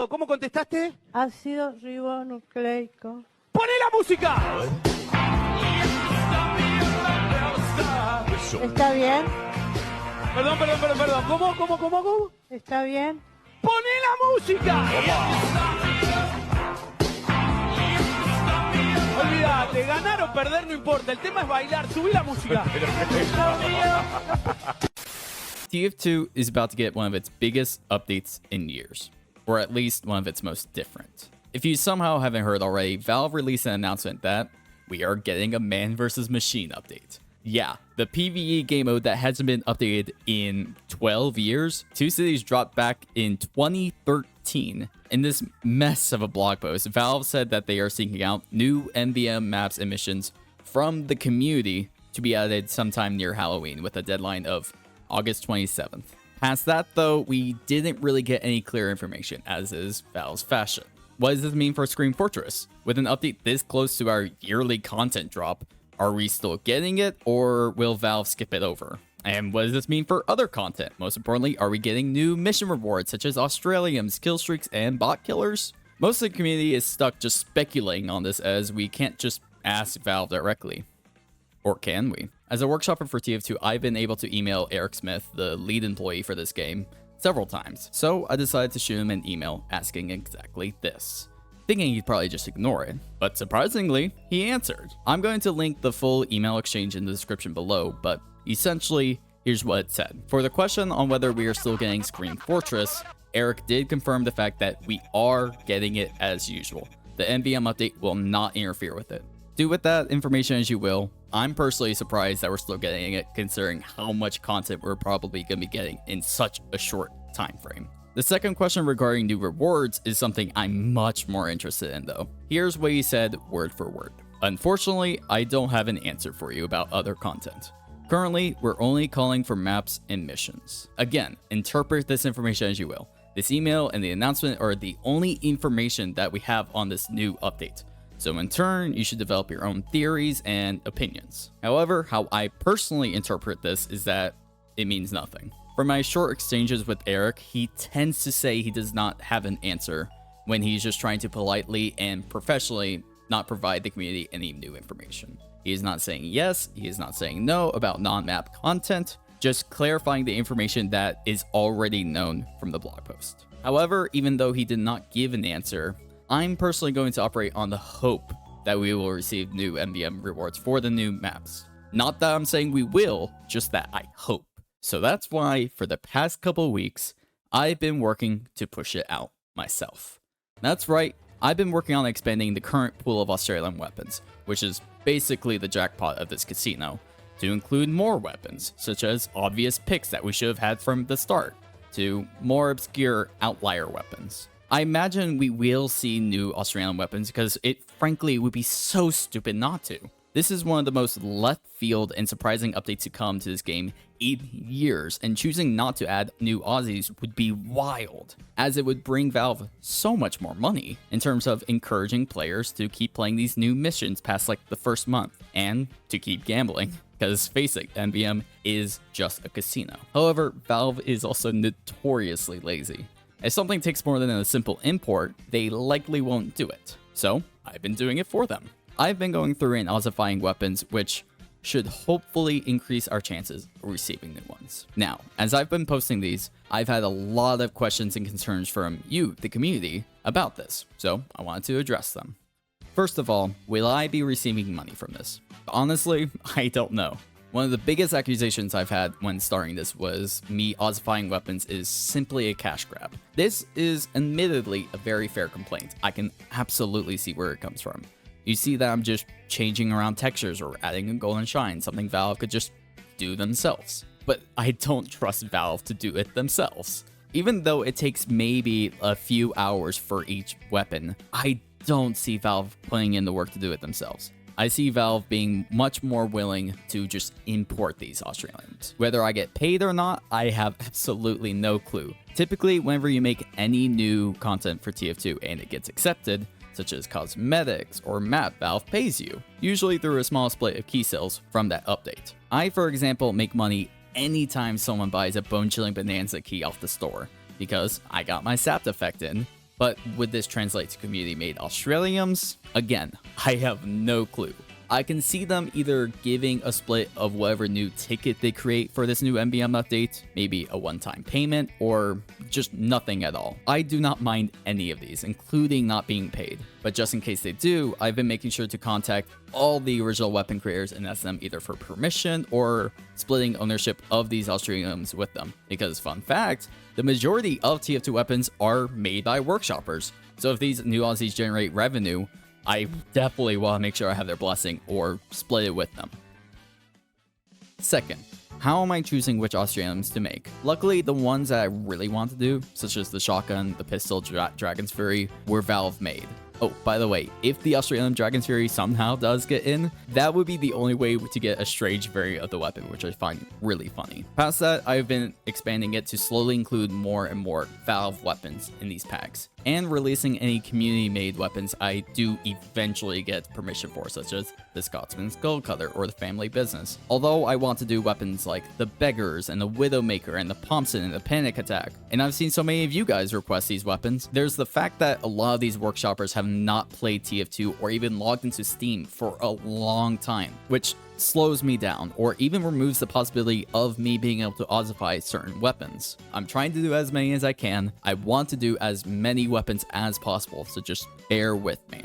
todo. ¿Cómo contestaste? Ácido ribonucleico. ¡Poné la música! ¿Está bien? Perdón. ¿Cómo? ¿Está bien? ¡Poné la música! Olvídate, ganar o perder no importa. El tema es bailar. Subí la música. TF2 is about to get one of its biggest updates in years, or at least one of its most different. If you somehow haven't heard already, Valve released an announcement that we are getting a man vs. machine update. Yeah, the PvE game mode that hasn't been updated in 12 years, Two Cities dropped back in 2013. In this mess of a blog post, Valve said that they are seeking out new MVM maps and missions from the community to be added sometime near Halloween with a deadline of August 27th. Past that, though, we didn't really get any clear information, as is Valve's fashion. What does this mean for Scream Fortress? With an update this close to our yearly content drop, are we still getting it, or will Valve skip it over? And what does this mean for other content? Most importantly, are we getting new mission rewards such as Australiums, kill streaks, and bot killers? Most of the community is stuck just speculating on this, as we can't just ask Valve directly. Or can we? As a workshopper for TF2, I've been able to email Eric Smith, the lead employee for this game, several times. So I decided to shoot him an email asking exactly this, thinking he'd probably just ignore it. But surprisingly, he answered. I'm going to link the full email exchange in the description below, but essentially, here's what it said. For the question on whether we are still getting Scream Fortress, Eric did confirm the fact that we are getting it as usual. The MVM update will not interfere with it. Do with that information as you will. I'm personally surprised that we're still getting it, considering how much content we're probably going to be getting in such a short time frame. The second question regarding new rewards is something I'm much more interested in, though. Here's what he said word for word. Unfortunately, I don't have an answer for you about other content. Currently, we're only calling for maps and missions. Again, interpret this information as you will. This email and the announcement are the only information that we have on this new update. So in turn, you should develop your own theories and opinions. However, how I personally interpret this is that it means nothing. From my short exchanges with Eric, he tends to say he does not have an answer when he's just trying to politely and professionally not provide the community any new information. He is not saying yes, he is not saying no about non-map content, just clarifying the information that is already known from the blog post. However, even though he did not give an answer, I'm personally going to operate on the hope that we will receive new MVM rewards for the new maps. Not that I'm saying we will, just that I hope. So that's why, for the past couple weeks, I've been working to push it out myself. That's right, I've been working on expanding the current pool of Australian weapons, which is basically the jackpot of this casino, to include more weapons, such as obvious picks that we should have had from the start, to more obscure outlier weapons. I imagine we will see new Australian weapons because it frankly would be so stupid not to. This is one of the most left field and surprising updates to come to this game in years, and choosing not to add new Aussies would be wild, as it would bring Valve so much more money in terms of encouraging players to keep playing these new missions past like the first month, and to keep gambling. Because face it, MVM is just a casino. However, Valve is also notoriously lazy. If something takes more than a simple import, they likely won't do it. So, I've been doing it for them. I've been going through and Aussifying weapons, which should hopefully increase our chances of receiving new ones. Now, as I've been posting these, I've had a lot of questions and concerns from you, the community, about this, so I wanted to address them. First of all, will I be receiving money from this? Honestly, I don't know. One of the biggest accusations I've had when starting this was me Aussifying weapons is simply a cash grab. This is admittedly a very fair complaint. I can absolutely see where it comes from. You see that I'm just changing around textures or adding a golden shine, something Valve could just do themselves. But I don't trust Valve to do it themselves. Even though it takes maybe a few hours for each weapon, I don't see Valve putting in the work to do it themselves. I see Valve being much more willing to just import these Australians. Whether I get paid or not, I have absolutely no clue. Typically, whenever you make any new content for TF2 and it gets accepted, such as cosmetics or map, Valve pays you, usually through a small split of key sales from that update. I, for example, make money anytime someone buys a bone-chilling bonanza key off the store, because I got my sapped effect in, But would this translate to community-made Australiums? Again, I have no clue. I can see them either giving a split of whatever new ticket they create for this new MBM update, maybe a one-time payment, or just nothing at all. I do not mind any of these, including not being paid. But just in case they do, I've been making sure to contact all the original weapon creators and ask them either for permission or splitting ownership of these Australiums with them. Because fun fact, the majority of TF2 weapons are made by workshoppers. So if these new Aussies generate revenue, I definitely want to make sure I have their blessing or split it with them. Second, how am I choosing which Australiums to make? Luckily, the ones that I really want to do, such as the shotgun, the pistol, Dragon's Fury, were Valve made. Oh, by the way, if the Australian Dragon's Fury somehow does get in, that would be the only way to get a strange variant of the weapon, which I find really funny. Past that, I've been expanding it to slowly include more and more Valve weapons in these packs, and releasing any community-made weapons I do eventually get permission for, such as the Scotsman's Gold Cutter or the Family Business. Although I want to do weapons like the Beggars and the Widowmaker and the Thompson and the Panic Attack, and I've seen so many of you guys request these weapons, there's the fact that a lot of these workshoppers have not played TF2 or even logged into Steam for a long time, which slows me down or even removes the possibility of me being able to Aussify certain weapons. I'm trying to do as many as I can. I want to do as many weapons as possible, so just bear with me.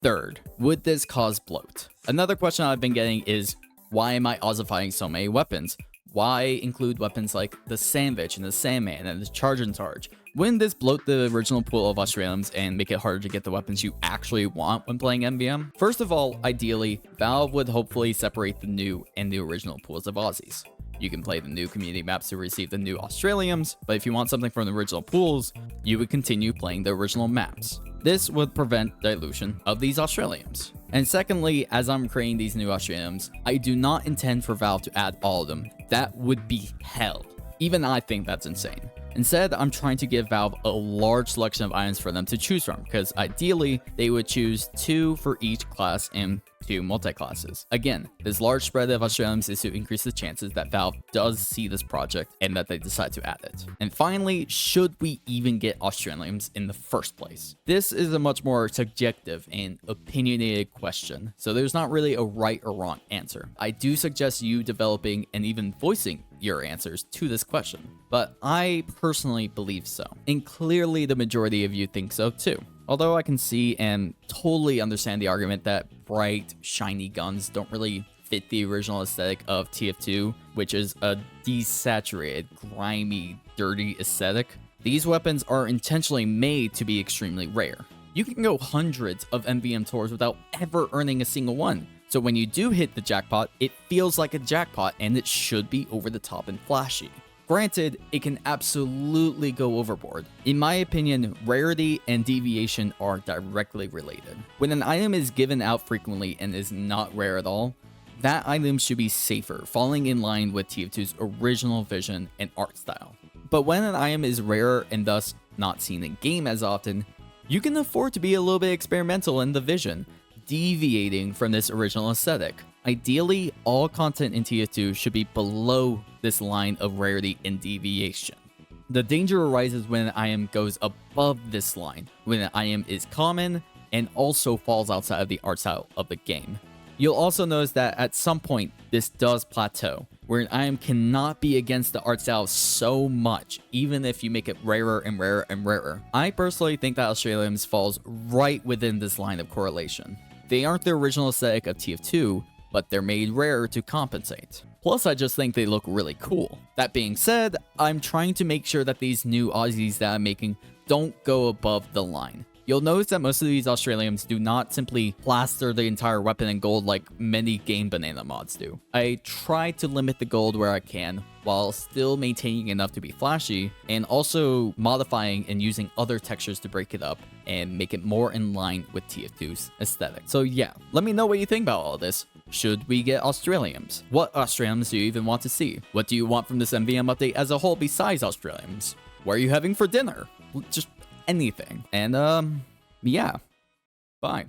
Third, would this cause bloat? Another question I've been getting is, why am I Aussifying so many weapons? Why include weapons like the Sandwich and the Sandman and the Charge and Charge? Wouldn't this bloat the original pool of Australiums and make it harder to get the weapons you actually want when playing MVM? First of all, ideally, Valve would hopefully separate the new and the original pools of Aussies. You can play the new community maps to receive the new Australiums, but if you want something from the original pools, you would continue playing the original maps. This would prevent dilution of these Australiums. And secondly, as I'm creating these new Australiums, I do not intend for Valve to add all of them. That would be hell. Even I think that's insane. Instead, I'm trying to give Valve a large selection of items for them to choose from, because ideally, they would choose 2 for each class and 2 multi-classes. Again, this large spread of Australiums is to increase the chances that Valve does see this project and that they decide to add it. And finally, should we even get Australiums in the first place? This is a much more subjective and opinionated question, so there's not really a right or wrong answer. I do suggest you developing and even voicing your answers to this question, but I personally believe so, and clearly the majority of you think so too. Although I can see and totally understand the argument that bright, shiny guns don't really fit the original aesthetic of TF2, which is a desaturated, grimy, dirty aesthetic. These weapons are intentionally made to be extremely rare. You can go hundreds of MVM tours without ever earning a single one. So when you do hit the jackpot, it feels like a jackpot and it should be over the top and flashy. Granted, it can absolutely go overboard. In my opinion, rarity and deviation are directly related. When an item is given out frequently and is not rare at all, that item should be safer, falling in line with TF2's original vision and art style. But when an item is rarer and thus not seen in game as often, you can afford to be a little bit experimental in the vision, deviating from this original aesthetic. Ideally, all content in TF2 should be below this line of rarity and deviation. The danger arises when an item goes above this line, when an item is common and also falls outside of the art style of the game. You'll also notice that at some point, this does plateau, where an item cannot be against the art style so much, even if you make it rarer and rarer and rarer. I personally think that Australiums falls right within this line of correlation. They aren't the original aesthetic of TF2, but they're made rarer to compensate. Plus, I just think they look really cool. That being said, I'm trying to make sure that these new Aussies that I'm making don't go above the line. You'll notice that most of these Australiums do not simply plaster the entire weapon in gold like many Game Banana mods do. I try to limit the gold where I can, while still maintaining enough to be flashy, and also modifying and using other textures to break it up and make it more in line with TF2's aesthetic. So yeah, let me know what you think about all this. Should we get Australiums? What Australiums do you even want to see? What do you want from this MVM update as a whole besides Australiums? What are you having for dinner? Just anything. And yeah, bye.